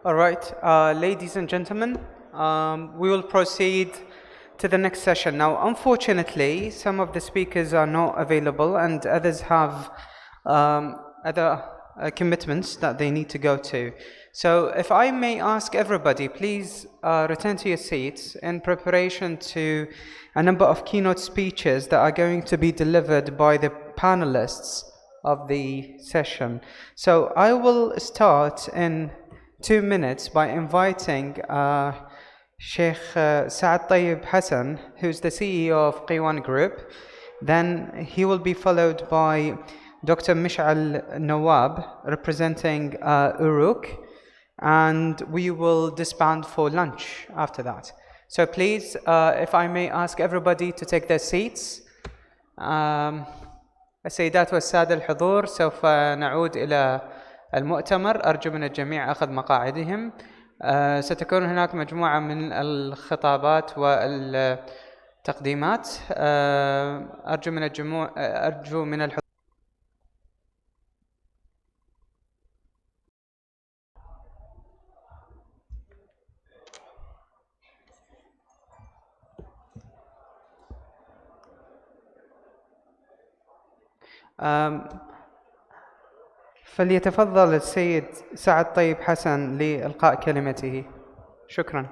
All right, ladies and gentlemen, we will proceed to the next session. Now, unfortunately, some of the speakers are not available and others have other commitments that they need to go to. So if I may ask everybody, please return to your seats in preparation to a number of keynote speeches that are going to be delivered by the panelists of the session. So I will start in 2 minutes by inviting Sheikh Saad Tayyib Hassan, who's the CEO of Qiwan Group. Then he will be followed by Dr. Mish'al Nawab, representing Uruk, and we will disband for lunch after that. So please, if I may ask everybody to take their seats. السيدات والسادة الحضور، سوف نعود إلى المؤتمر. أرجو من الجميع أخذ مقاعدهم. ستكون هناك مجموعة من الخطابات والتقديمات. أرجو من الحضور. فليتفضل السيد سعد طيب حسن لإلقاء كلمته. شكرا.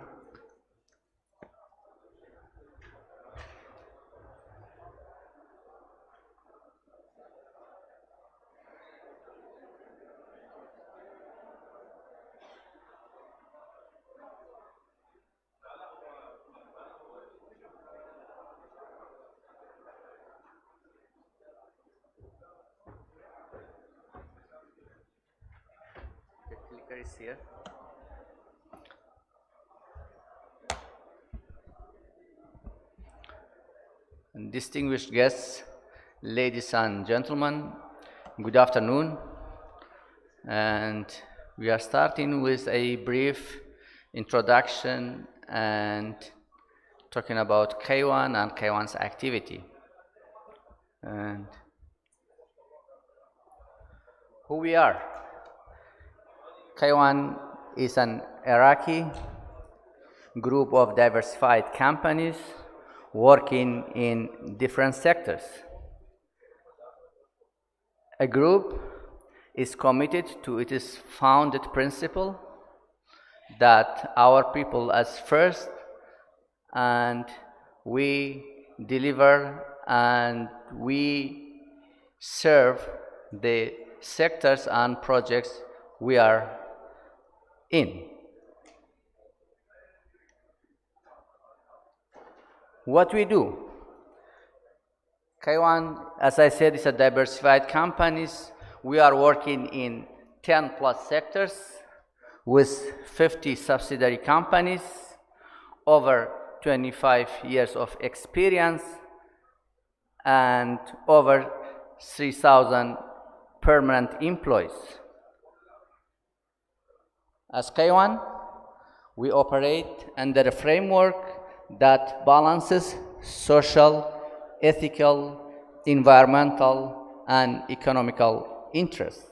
Here. Distinguished guests, ladies and gentlemen, good afternoon. And we are starting with a brief introduction and talking about Qiwan and Qiwan's activity. And who we are. Qiwan is an Iraqi group of diversified companies working in different sectors. A group is committed to its founded principle that our people as first, and we deliver and we serve the sectors and projects we are in. What we do. Qiwan, as I said, is a diversified companies. We are working in 10 plus sectors with 50 subsidiary companies, over 25 years of experience, and over 3,000 permanent employees. As Qiwan, we operate under a framework that balances social, ethical, environmental, and economical interests.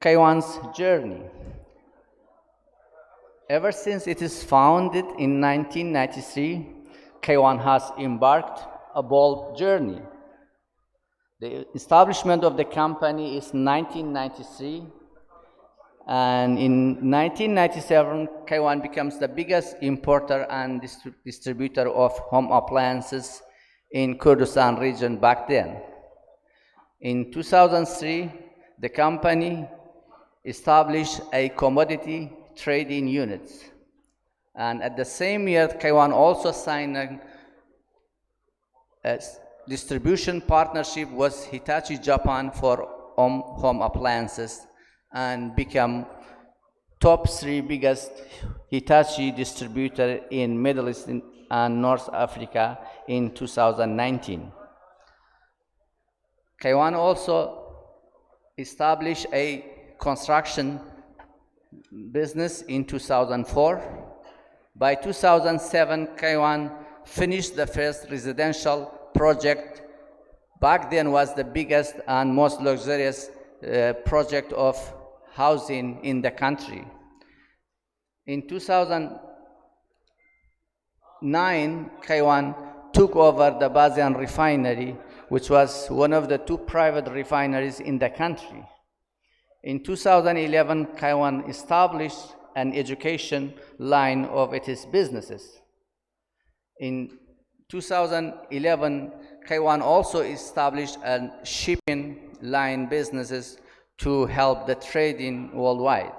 Qiwan's journey. Ever since it is founded in 1993, Qiwan has embarked a bold journey. The establishment of the company is 1993, and in 1997, Qiwan becomes the biggest importer and distributor of home appliances in Kurdistan region back then. In 2003, the company established a commodity trading unit, and at the same year, Qiwan also signed a distribution partnership with Hitachi Japan for home appliances and become top 3 biggest Hitachi distributor in Middle East and North Africa in 2019. Qiwan also established a construction business in 2004. By 2007, Qiwan finished the first residential project. Back then was the biggest and most luxurious project of housing in the country. In 2009, Kaiwan took over the Bazian refinery, which was one of the two private refineries in the country. In 2011, Kaiwan established an education line of its businesses. In 2011, Kaiwan also established a shipping line businesses to help the trading worldwide.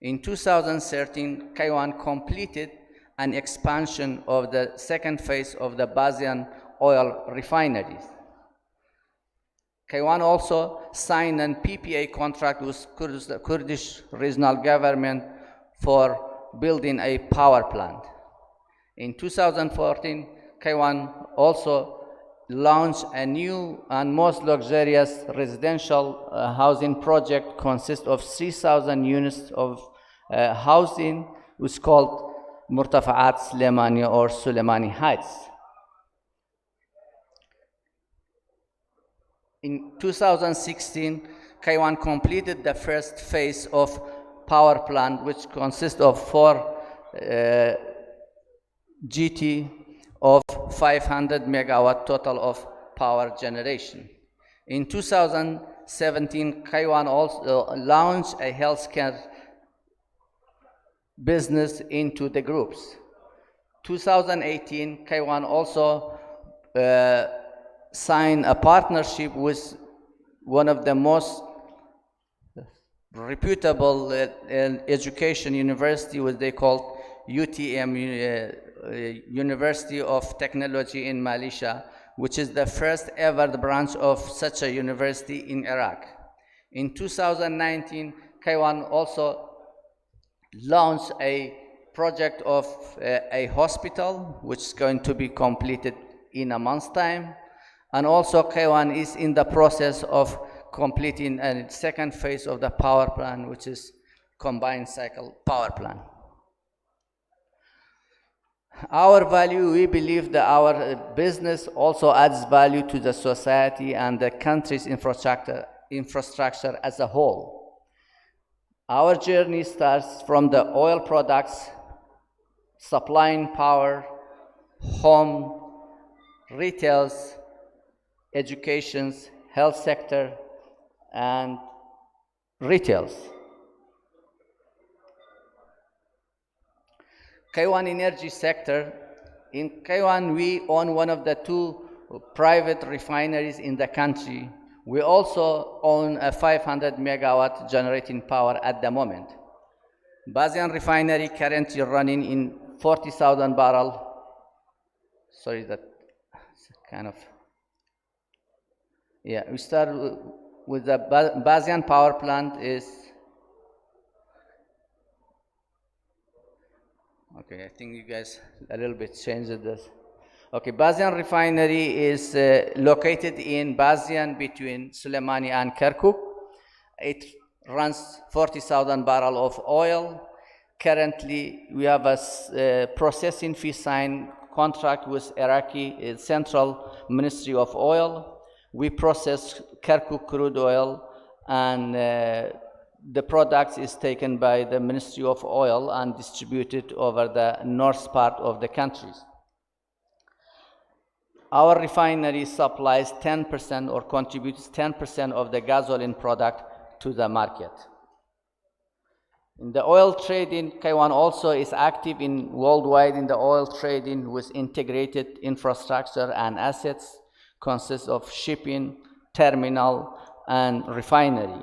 In 2013, Kaiwan completed an expansion of the second phase of the Bazian oil refineries. Kaiwan also signed an PPA contract with the Kurdish regional government for building a power plant. In 2014, Kaiwan also launched a new and most luxurious residential housing project consists of 3,000 units of housing, which is called Murtafa'at Suleimani or Suleimani Heights. In 2016, Kaiwan completed the first phase of power plant, which consists of 4 GT of 500 megawatt total of power generation. In 2017, Kaiwan also launched a healthcare business into the groups. 2018, Kaiwan also signed a partnership with one of the most reputable education university, what they call UTM, University of Technology in Malaysia, which is the first ever branch of such a university in Iraq. In 2019, Kaiwan also launched a project of a hospital, which is going to be completed in a month's time. And also Kaiwan is in the process of completing a second phase of the power plant, which is combined cycle power plant. Our value, we believe that our business also adds value to the society and the country's infrastructure as a whole. Our journey starts from the oil products, supplying power, home, retails, educations, health sector, and retails. Kaiwan energy sector. In Kaiwan, we own one of the 2 private refineries in the country. We also own a 500 megawatt generating power at the moment. Bazian refinery currently running in 40,000 barrel. Sorry, that kind of. Yeah, we start with the Bazian power plant is. Okay, I think you guys a little bit changed this. Okay, Bazian refinery is located in Bazian between Suleimani and Kirkuk. It runs 40,000 barrel of oil. Currently, we have a processing fee sign contract with Iraqi Central Ministry of Oil. We process Kirkuk crude oil, and the product is taken by the Ministry of Oil and distributed over the north part of the countries. Our refinery supplies 10% or contributes 10% of the gasoline product to the market. In the oil trading, Kaiwan also is active in worldwide in the oil trading with integrated infrastructure and assets, consists of shipping, terminal, and refinery.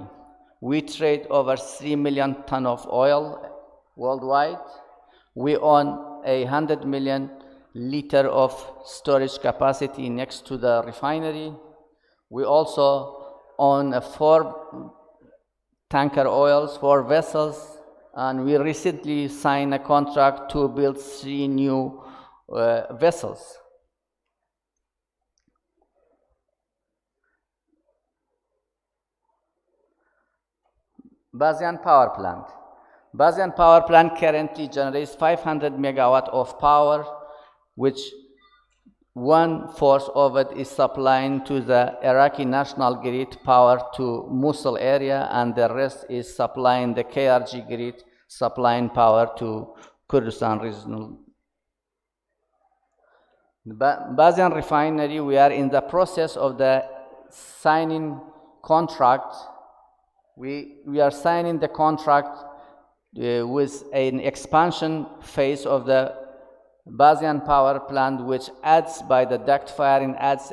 We trade over 3 million tons of oil worldwide. We own 100 million liter of storage capacity next to the refinery. We also own 4 tanker oils, 4 vessels, and we recently signed a contract to build 3 new vessels. Bazian power plant. Bazian power plant currently generates 500 megawatt of power, which 1/4 of it is supplying to the Iraqi national grid power to Mosul area, and the rest is supplying the KRG grid, supplying power to Kurdistan regional. Bazian refinery, we are in the process of the signing contract. We are signing the contract with an expansion phase of the Bazian power plant, which adds by the duct firing, adds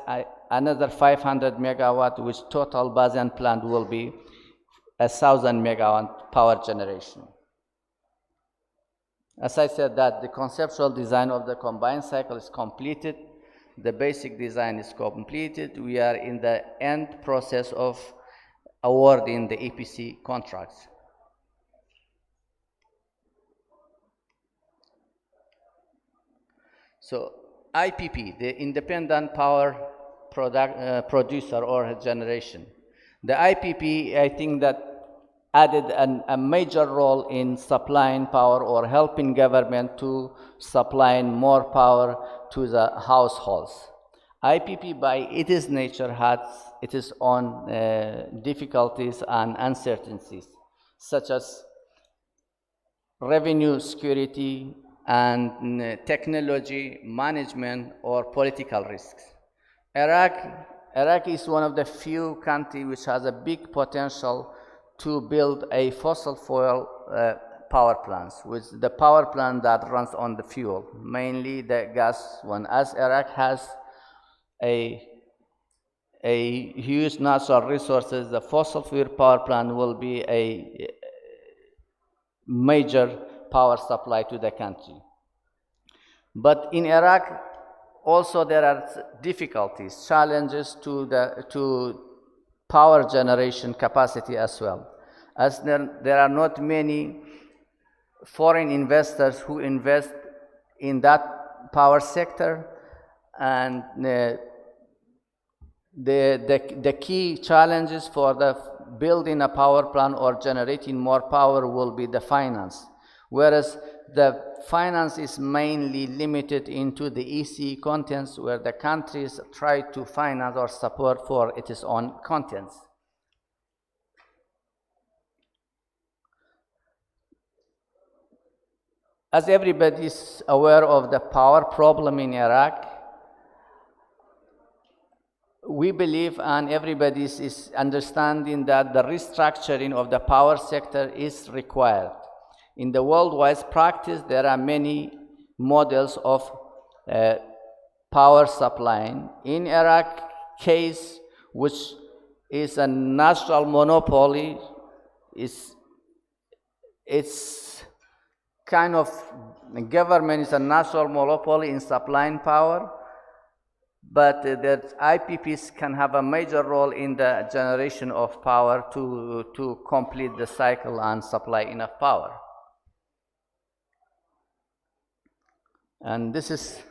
another 500 megawatt, which total Bazian plant will be 1,000 megawatt power generation. As I said, that the conceptual design of the combined cycle is completed, the basic design is completed. We are in the end process of awarding the EPC contracts. So IPP, the independent power producer or generation. The IPP, I think that added a major role in supplying power or helping government to supplying more power to the households. IPP by its nature has its own difficulties and uncertainties, such as revenue security and technology management or political risks. Iraq is one of the few countries which has a big potential to build a fossil fuel power plants, with the power plant that runs on the fuel, mainly the gas one. As Iraq has a huge natural resources, the fossil fuel power plant will be a major power supply to the country. But in Iraq, also there are difficulties, challenges to power generation capacity as well, as there are not many foreign investors who invest in that power sector, and the key challenges for the building a power plant or generating more power will be the finance, whereas the finance is mainly limited into the EC contents, where the countries try to finance or support for its own contents. As everybody is aware of the power problem in Iraq, we believe, and everybody is understanding, that the restructuring of the power sector is required. In the worldwide practice, there are many models of power supplying. In Iraq case, which is a natural monopoly, it's kind of, the government is a natural monopoly in supplying power, but that IPPs can have a major role in the generation of power to complete the cycle and supply enough power. And this is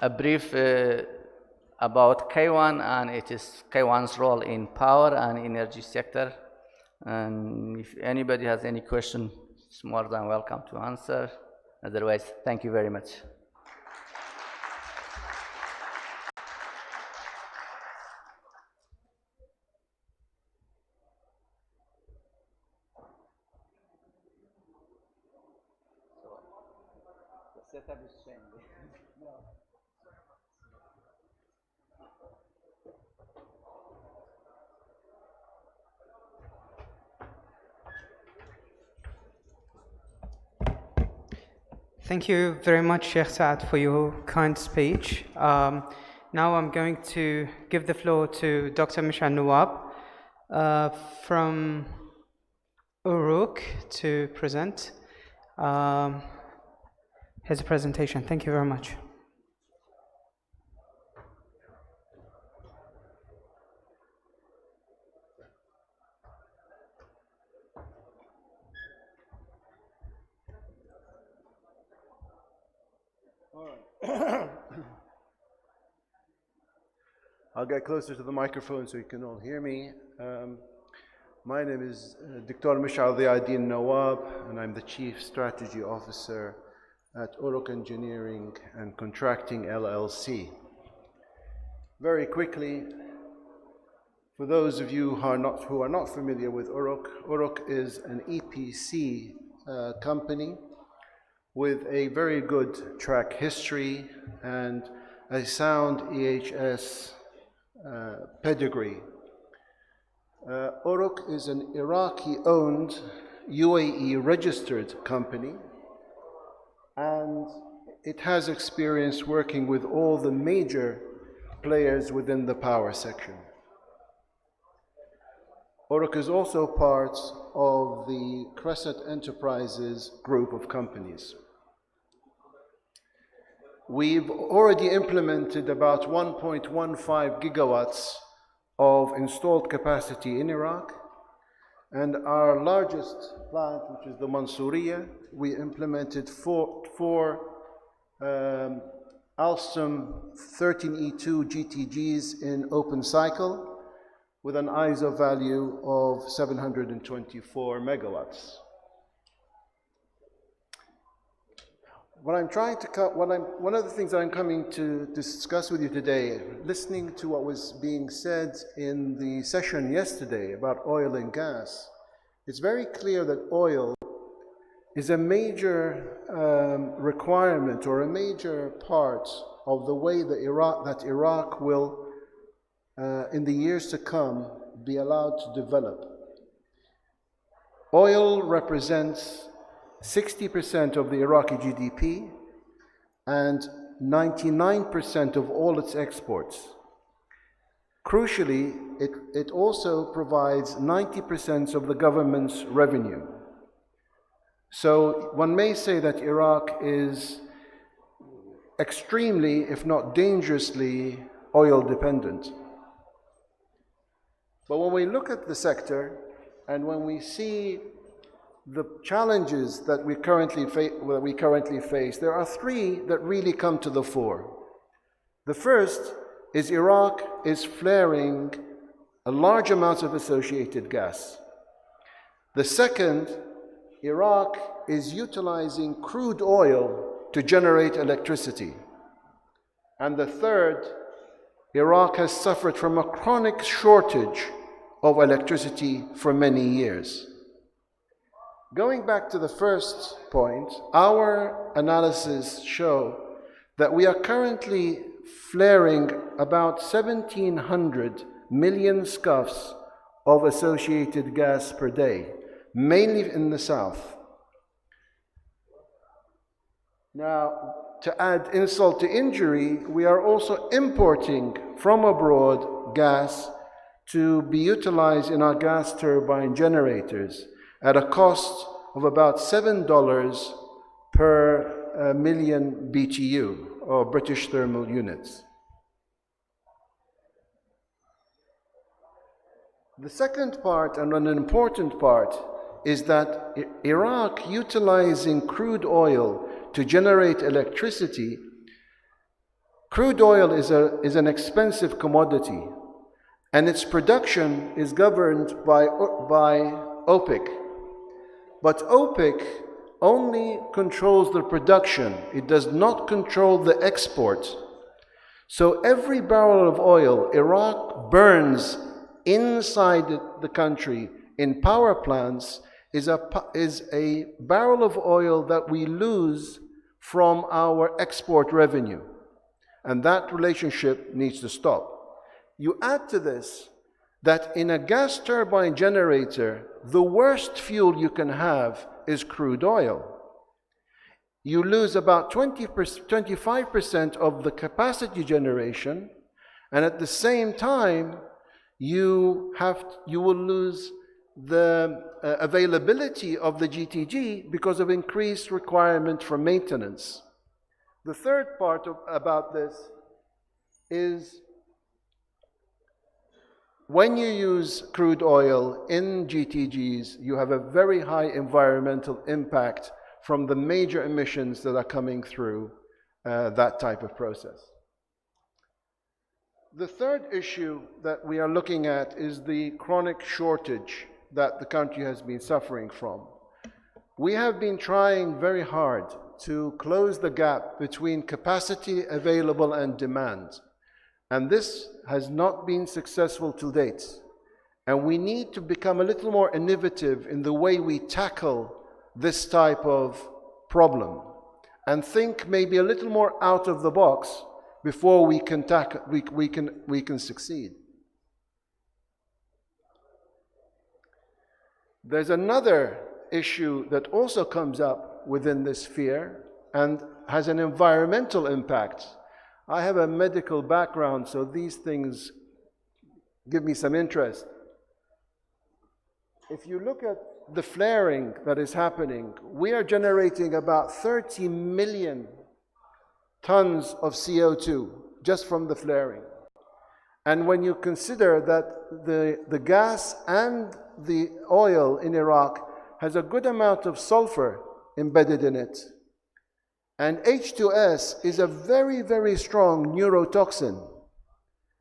a brief about K1 and it is K1's role in power and energy sector. And if anybody has any question, it's more than welcome to answer. Otherwise, thank you very much. Setup is changing. Thank you very much, Sheikh Saad, for your kind speech. Now I'm going to give the floor to Dr. Mishal Nawab from Uruk to present his presentation. Thank you very much. I'll get closer to the microphone so you can all hear me. My name is Dr. Mishal Nawab, and I'm the Chief Strategy Officer at Uruk Engineering and Contracting LLC. Very quickly, for those of you who are not familiar with Uruk, Uruk is an EPC company with a very good track history and a sound EHS pedigree. Uruk is an Iraqi-owned, UAE-registered company, and it has experience working with all the major players within the power section. Uruk is also part of the Crescent Enterprises group of companies. We've already implemented about 1.15 gigawatts of installed capacity in Iraq, and our largest plant, which is the Mansouriya, we implemented four Alstom 13E2 GTGs in open cycle with an ISO value of 724 megawatts. One of the things that I'm coming to discuss with you today, listening to what was being said in the session yesterday about oil and gas, it's very clear that oil is a major requirement or a major part of the way that Iraq will, in the years to come, be allowed to develop. Oil represents 60% of the Iraqi GDP and 99% of all its exports. Crucially, it also provides 90% of the government's revenue. So one may say that Iraq is extremely, if not dangerously, oil dependent. But when we look at the sector and when we see the challenges that we currently face, there are three that really come to the fore. The first is Iraq is flaring a large amount of associated gas. The second, Iraq is utilizing crude oil to generate electricity. And the third, Iraq has suffered from a chronic shortage of electricity for many years. Going back to the first point, our analysis show that we are currently flaring about 1,700 million scuffs of associated gas per day, mainly in the south. Now, to add insult to injury, we are also importing from abroad gas to be utilized in our gas turbine generators at a cost of about $7 per million BTU, or British thermal units. The second part, and an important part, is that Iraq, utilizing crude oil to generate electricity, crude oil is an expensive commodity, and its production is governed by OPEC. But OPEC only controls the production. It does not control the export. So every barrel of oil Iraq burns inside the country in power plants is a barrel of oil that we lose from our export revenue. And that relationship needs to stop. You add to this that in a gas turbine generator, the worst fuel you can have is crude oil. You lose about 25% of the capacity generation, and at the same time, you will lose the availability of the GTG because of increased requirement for maintenance. The third part about this is when you use crude oil in GTGs, you have a very high environmental impact from the major emissions that are coming through that type of process. The third issue that we are looking at is the chronic shortage that the country has been suffering from. We have been trying very hard to close the gap between capacity available and demand. And this has not been successful to date. And we need to become a little more innovative in the way we tackle this type of problem and think maybe a little more out of the box before we can succeed. There's another issue that also comes up within this sphere and has an environmental impact. I have a medical background, so these things give me some interest. If you look at the flaring that is happening, we are generating about 30 million tons of CO2 just from the flaring. And when you consider that the gas and the oil in Iraq has a good amount of sulfur embedded in it, and H2S is a very, very strong neurotoxin,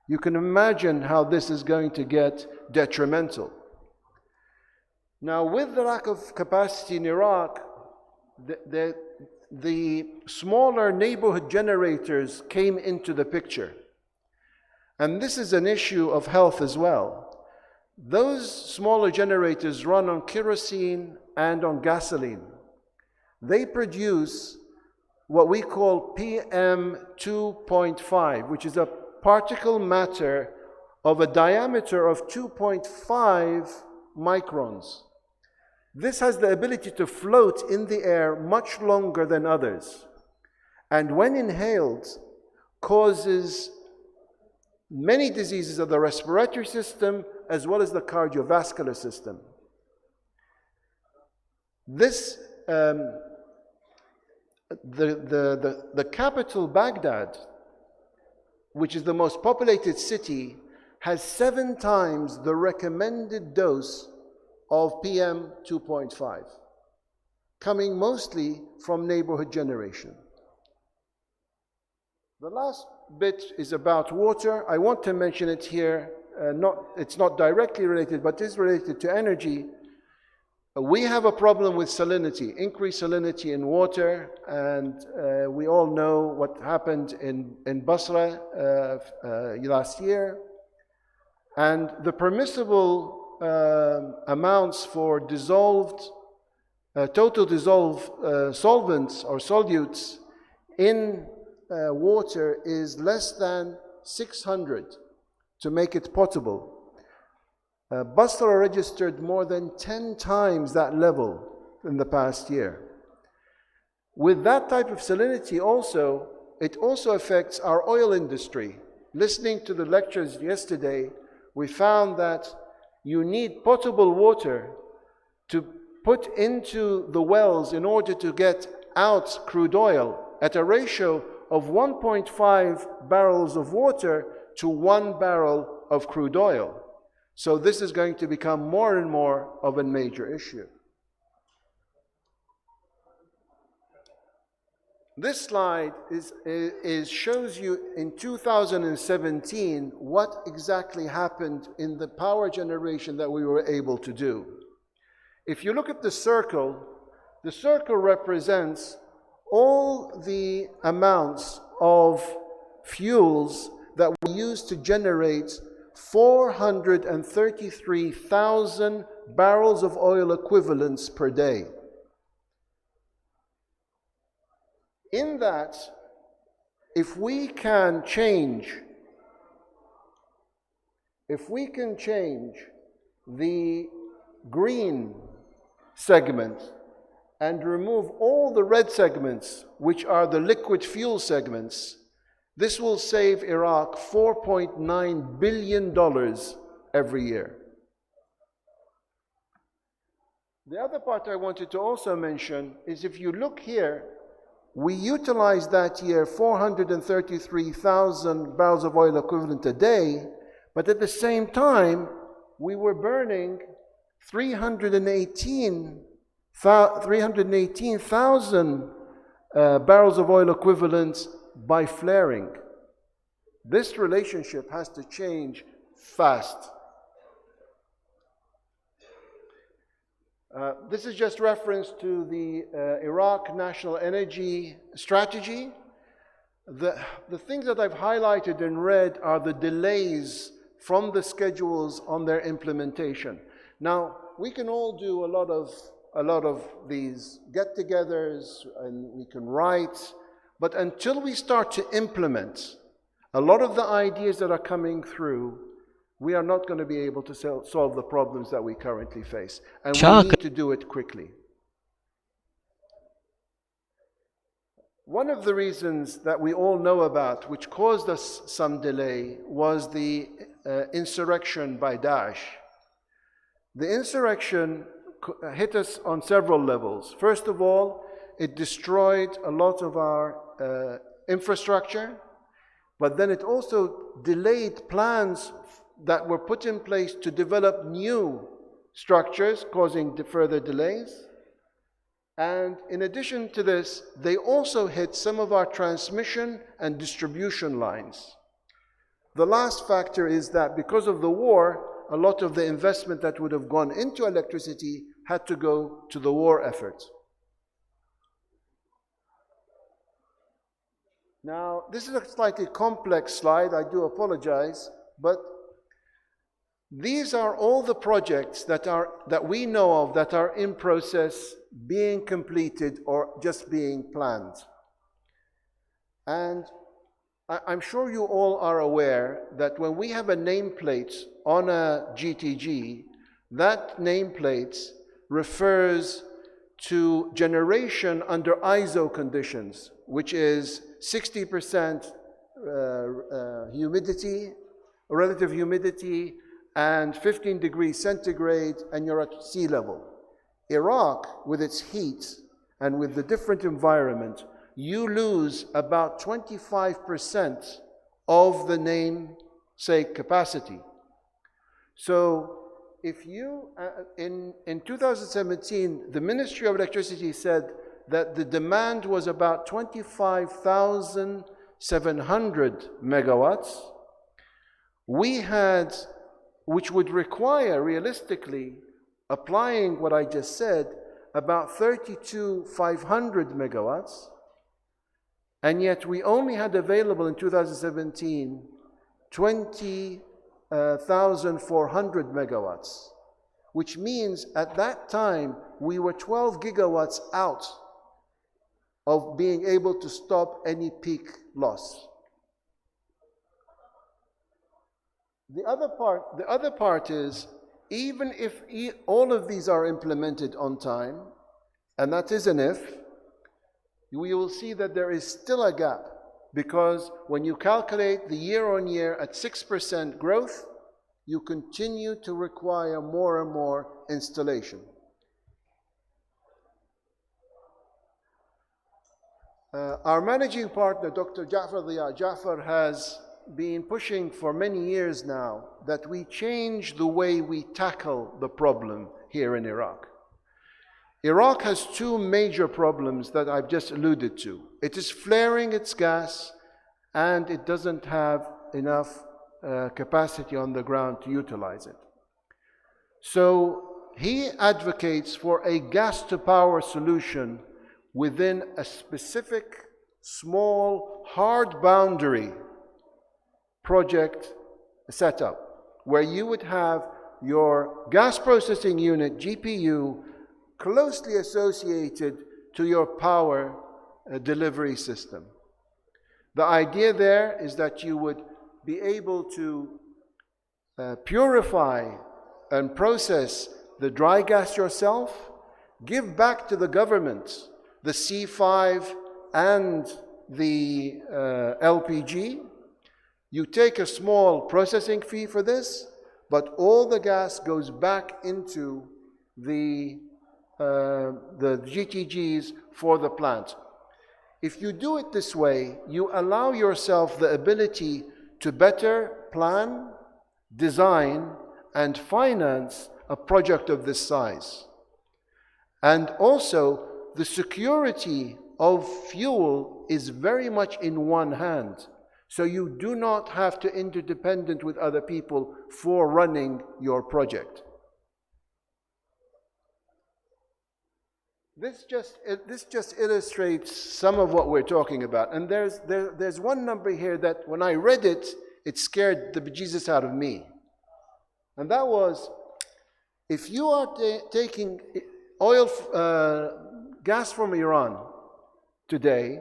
you can imagine how this is going to get detrimental. Now, with the lack of capacity in Iraq, the smaller neighborhood generators came into the picture. And this is an issue of health as well. Those smaller generators run on kerosene and on gasoline. They produce what we call PM 2.5, which is a particle matter of a diameter of 2.5 microns. This has the ability to float in the air much longer than others, and when inhaled, causes many diseases of the respiratory system as well as the cardiovascular system. This, the capital, Baghdad, which is the most populated city, has 7 times the recommended dose of PM 2.5, coming mostly from neighborhood generation. The last bit is about water. I want to mention it here. It's not directly related, but is related to energy. We have a problem with salinity, increased salinity in water, and we all know what happened in Basra last year. And the permissible amounts for total dissolved solvents or solutes in water is less than 600 to make it potable. Basra registered more than 10 times that level in the past year. With that type of salinity also, it also affects our oil industry. Listening to the lectures yesterday, we found that you need potable water to put into the wells in order to get out crude oil at a ratio of 1.5 barrels of water to 1 barrel of crude oil. So this is going to become more and more of a major issue. This slide shows you in 2017 what exactly happened in the power generation that we were able to do. If you look at the circle represents all the amounts of fuels that we use to generate 433,000 barrels of oil equivalents per day. In that, if we can change the green segment and remove all the red segments, which are the liquid fuel segments, this will save Iraq $4.9 billion every year. The other part I wanted to also mention is if you look here, we utilized that year 433,000 barrels of oil equivalent a day, but at the same time, we were burning 318,000 barrels of oil equivalent by flaring. This relationship has to change fast. This is just reference to the Iraq National Energy Strategy. The things that I've highlighted in red are the delays from the schedules on their implementation. Now, we can all do a lot of these get-togethers, and we can write, but until we start to implement a lot of the ideas that are coming through, we are not going to be able to solve the problems that we currently face. And we need to do it quickly. One of the reasons that we all know about, which caused us some delay, was the insurrection by Daesh. The insurrection hit us on several levels. First of all, it destroyed a lot of our infrastructure, but then it also delayed plans that were put in place to develop new structures, causing further delays. And in addition to this, they also hit some of our transmission and distribution lines. The last factor is that because of the war, a lot of the investment that would have gone into electricity had to go to the war effort. Now, this is a slightly complex slide, I do apologize, but these are all the projects that we know of that are in process, being completed, or just being planned. And I'm sure you all are aware that when we have a nameplate on a GTG, that nameplate refers to generation under ISO conditions, which is 60% humidity, relative humidity, and 15 degrees centigrade, and you're at sea level. Iraq, with its heat and with the different environment, you lose about 25% of the namesake capacity. So if you, in 2017, the Ministry of Electricity said that the demand was about 25,700 megawatts. We had, which would require, realistically, applying what I just said, about 32,500 megawatts, and yet we only had available in 2017 20,400 megawatts, which means at that time we were 12 gigawatts out of being able to stop any peak loss. The other part is, even if all of these are implemented on time, and that is an if, we will see that there is still a gap, because when you calculate the year-on-year at 6% growth, you continue to require more and more installation. Our managing partner, Dr. Jafar, has been pushing for many years now that we change the way we tackle the problem here in Iraq. Iraq has two major problems that I've just alluded to. It is flaring its gas, and it doesn't have enough capacity on the ground to utilize it. So he advocates for a gas-to-power solution within a specific, small, hard boundary project setup, where you would have your gas processing unit, GPU, closely associated to your power delivery system. The idea there is that you would be able to purify and process the dry gas yourself, give back to the government the C5 and the LPG. You take a small processing fee for this, but all the gas goes back into the GTGs for the plant. If you do it this way, you allow yourself the ability to better plan, design, and finance a project of this size. And also, the security of fuel is very much in one hand. So you do not have to interdependent with other people for running your project. this just illustrates some of what we're talking about. And there's one number here that when I read it, it scared the bejesus out of me. And that was, if you are taking gas from Iran today,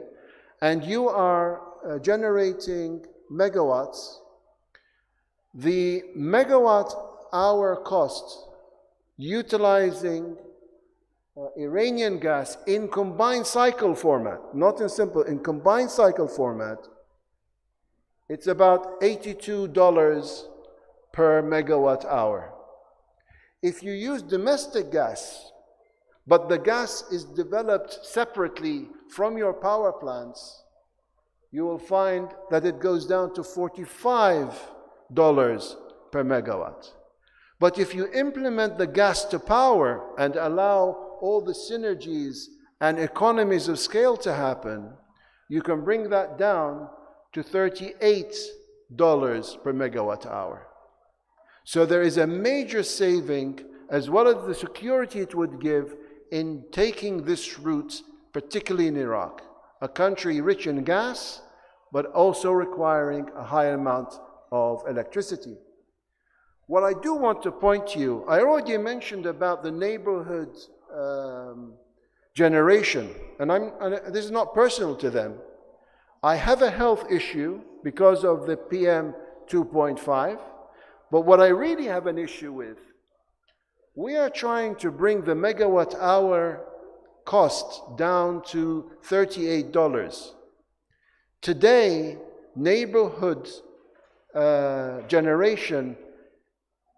and you are generating megawatts, the megawatt hour cost utilizing Iranian gas in combined cycle format, not in simple, in combined cycle format, it's about $82 per megawatt hour. If you use domestic gas, but the gas is developed separately from your power plants, you will find that it goes down to $45 per megawatt. But if you implement the gas to power and allow all the synergies and economies of scale to happen, you can bring that down to $38 per megawatt hour. So there is a major saving, as well as the security it would give in taking this route, particularly in Iraq, a country rich in gas, but also requiring a high amount of electricity. What I do want to point to you, I already mentioned about the neighborhood generation, and this is not personal to them. I have a health issue because of the PM 2.5, but what I really have an issue with, we are trying to bring the megawatt hour cost down to $38. Today, neighborhood generation,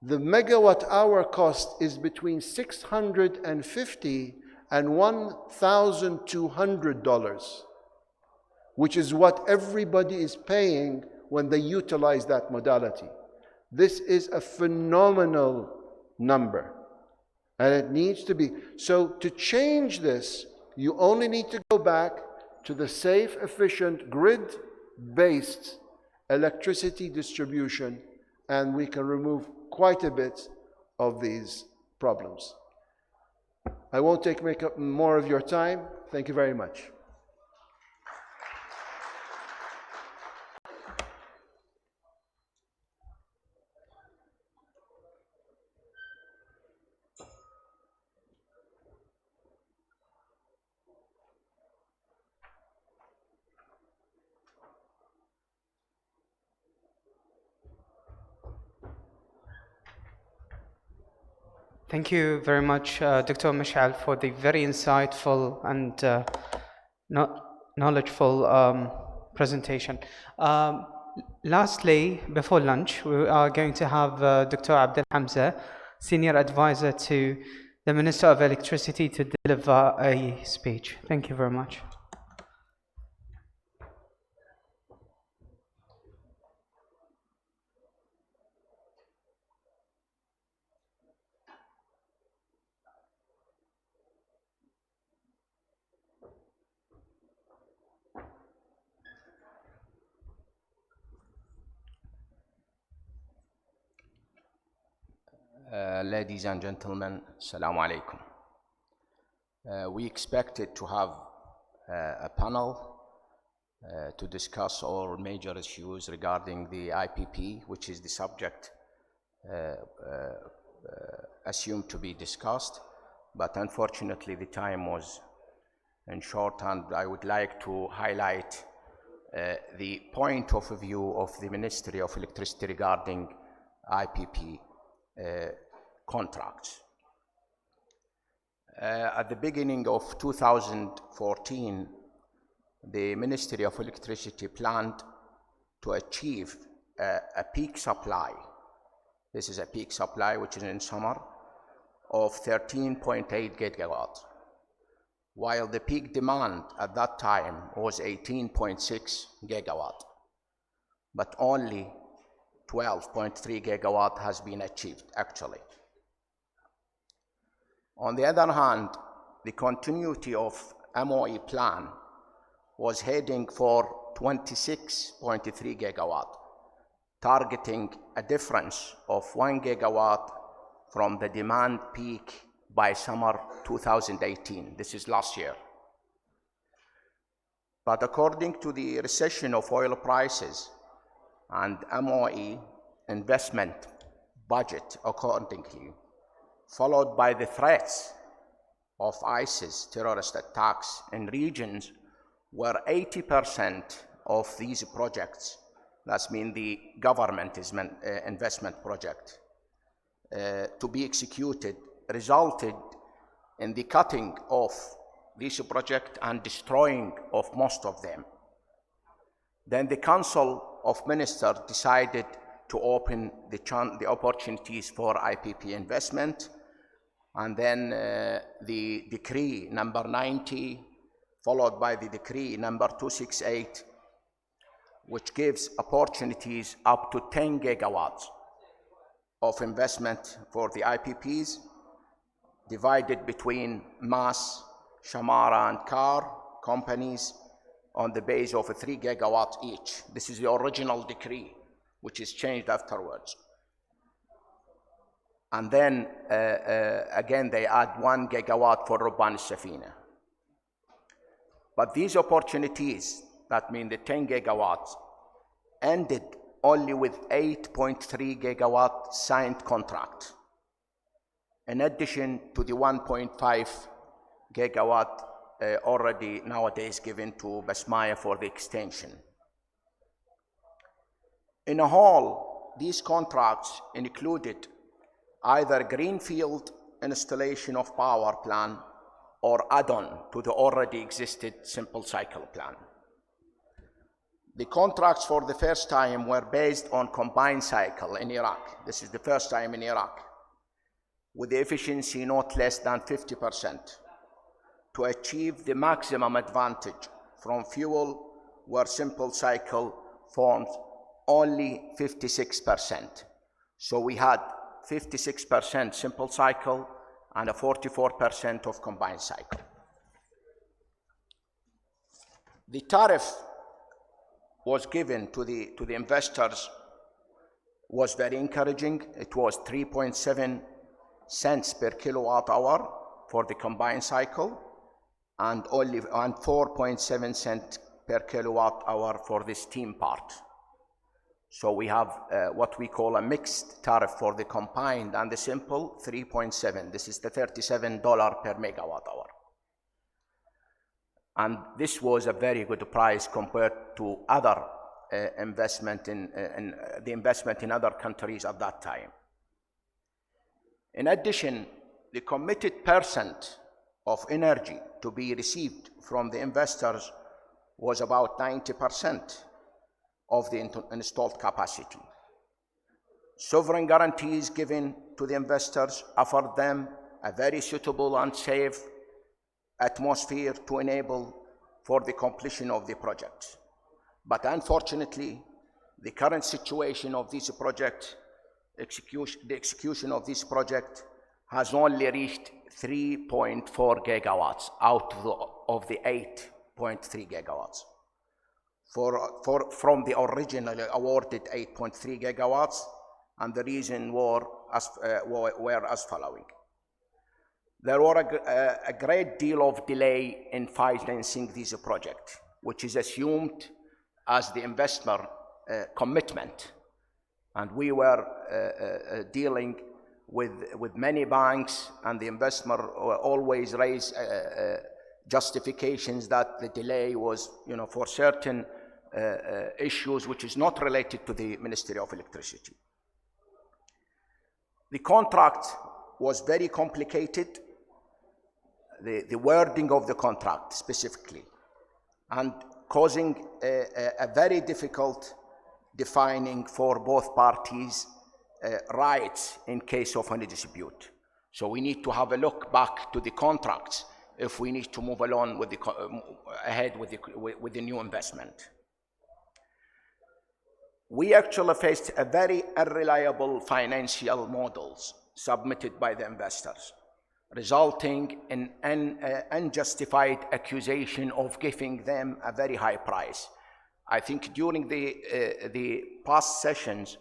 the megawatt hour cost is between $650 and $1,200, which is what everybody is paying when they utilize that modality. This is a phenomenal number, and it needs to be. So to change this, you only need to go back to the safe, efficient, grid-based electricity distribution, and we can remove quite a bit of these problems. I won't make up more of your time. Thank you very much. Thank you very much, Dr. Mashal, for the very insightful and knowledgeable presentation. Lastly, before lunch, we are going to have Dr. Abdel Hamza, Senior Advisor to the Minister of Electricity, to deliver a speech. Thank you very much. Ladies and gentlemen, Assalamu alaikum. We expected to have a panel to discuss all major issues regarding the IPP, which is the subject assumed to be discussed, but unfortunately the time was in short, and I would like to highlight the point of view of the Ministry of Electricity regarding IPP contracts. At the beginning of 2014, the Ministry of Electricity planned to achieve a peak supply. This is a peak supply, which is in summer, of 13.8 gigawatts, while the peak demand at that time was 18.6 gigawatt, but only 12.3 gigawatt has been achieved actually. On the other hand, the continuity of MOE plan was heading for 26.3 gigawatt, targeting a difference of 1 gigawatt from the demand peak by summer 2018. This is last year. But according to the recession of oil prices and MOE investment budget accordingly, followed by the threats of ISIS terrorist attacks in regions where 80% of these projects, that's mean the government investment project, to be executed, resulted in the cutting of this project and destroying of most of them. Then the Council of Ministers decided to open the opportunities for IPP investment, and then the decree number 90, followed by the decree number 268, which gives opportunities up to 10 gigawatts of investment for the IPPs, divided between Mass, Shamara, and Car companies on the base of 3 gigawatts each. This is the original decree, which is changed afterwards. And then again, they add 1 gigawatt for Rubban al-Safina. But these opportunities, that mean the 10 gigawatts, ended only with 8.3 gigawatt signed contract, in addition to the 1.5 gigawatt already nowadays given to Basmaya for the extension. In a whole, these contracts included either greenfield installation of power plant or add-on to the already existed simple cycle plan. The contracts for the first time were based on combined cycle in Iraq. This is the first time in Iraq, with the efficiency not less than 50%, to achieve the maximum advantage from fuel where simple cycle forms only 56%. So we had 56% simple cycle and a 44% of combined cycle. The tariff was given to the investors was very encouraging. It was 3.7 cents per kilowatt hour for the combined cycle, and 4.7 cents per kilowatt hour for the steam part. So we have what we call a mixed tariff for the combined and the simple, 3.7. This is the $37 per megawatt hour. And this was a very good price compared to other investment in the investment in other countries at that time. In addition, the committed percent of energy to be received from the investors was about 90% of the installed capacity. Sovereign guarantees given to the investors offered them a very suitable and safe atmosphere to enable for the completion of the project. But unfortunately, the current situation of this project, the execution of this project has only reached 3.4 gigawatts out of the 8.3 gigawatts. From the originally awarded 8.3 gigawatts, and the reason were as following. There were a great deal of delay in financing this project, which is assumed as the investor commitment. And we were dealing with many banks, and the investor always raised justifications that the delay was, for certain issues which is not related to the Ministry of Electricity. The contract was very complicated, the wording of the contract specifically, and causing a very difficult defining for both parties rights in case of any dispute. So we need to have a look back to the contracts if we need to move along with ahead with the new investment. We actually faced a very unreliable financial models submitted by the investors, resulting in an unjustified accusation of giving them a very high price. I think during the past sessions,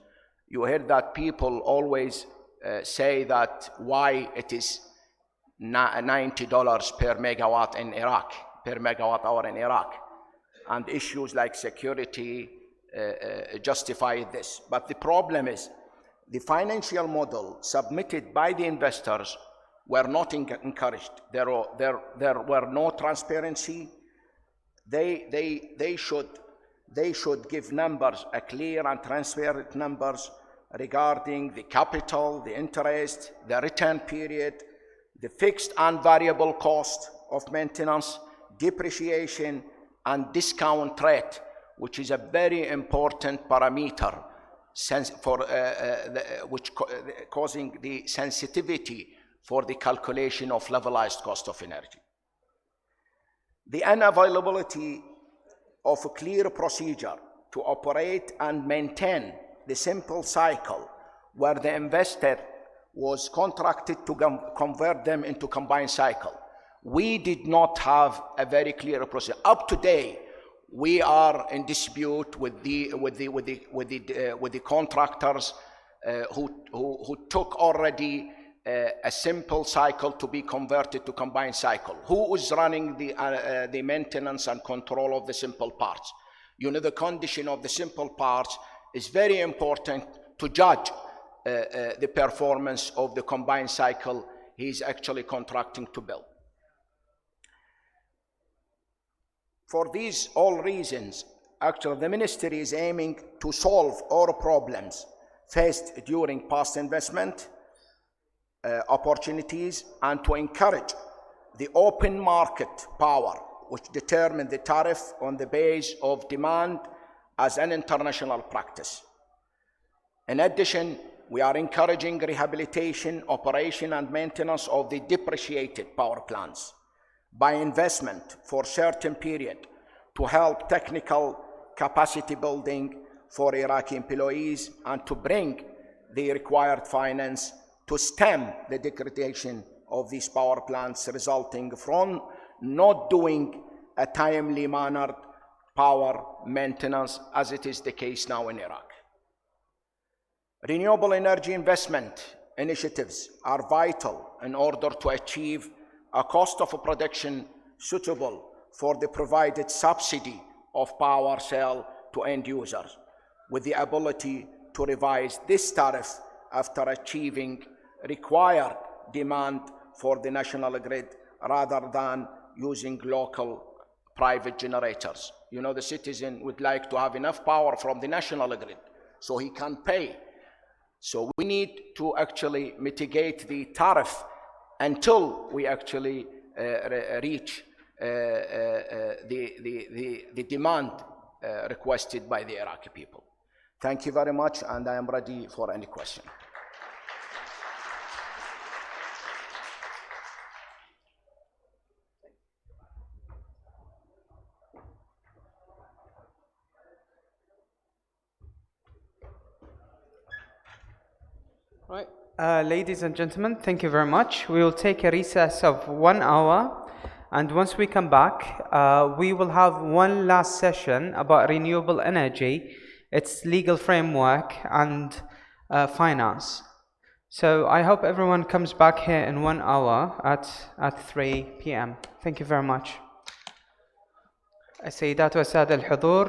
you heard that people always say that why it is $90 per megawatt in Iraq, per megawatt hour in Iraq. And issues like security justify this. But the problem is the financial model submitted by the investors were not encouraged. There were no transparency. They should give numbers, a clear and transparent numbers regarding the capital, the interest, the return period, the fixed and variable cost of maintenance, depreciation, and discount rate, which is a very important parameter causing the sensitivity for the calculation of levelized cost of energy. The unavailability of a clear procedure to operate and maintain the simple cycle where the investor was contracted to convert them into combined cycle. We did not have a very clear procedure. Up to date, we are in dispute with the contractors who took already a simple cycle to be converted to combined cycle. Who is running the maintenance and control of the simple parts? You know, the condition of the simple parts is very important to judge the performance of the combined cycle he's actually contracting to build. For these all reasons, actually the ministry is aiming to solve all problems faced during past investment opportunities and to encourage the open market power which determine the tariff on the base of demand as an international practice. In addition, we are encouraging rehabilitation, operation, and maintenance of the depreciated power plants by investment for certain period to help technical capacity building for Iraqi employees and to bring the required finance to stem the degradation of these power plants resulting from not doing a timely mannered power maintenance as it is the case now in Iraq. Renewable energy investment initiatives are vital in order to achieve a cost of production suitable for the provided subsidy of power sale to end users, with the ability to revise this tariff after achieving required demand for the national grid rather than using local private generators. You know, the citizen would like to have enough power from the national grid so he can pay. So we need to actually mitigate the tariff until we actually reach the demand requested by the Iraqi people. Thank you very much, and I am ready for any question. Right. Ladies and gentlemen, thank you very much. We will take a recess of 1 hour, and once we come back, we will have one last session about renewable energy, its legal framework, and finance. So I hope everyone comes back here in 1 hour at 3 p.m. Thank you very much. السيدات والسادة الحضور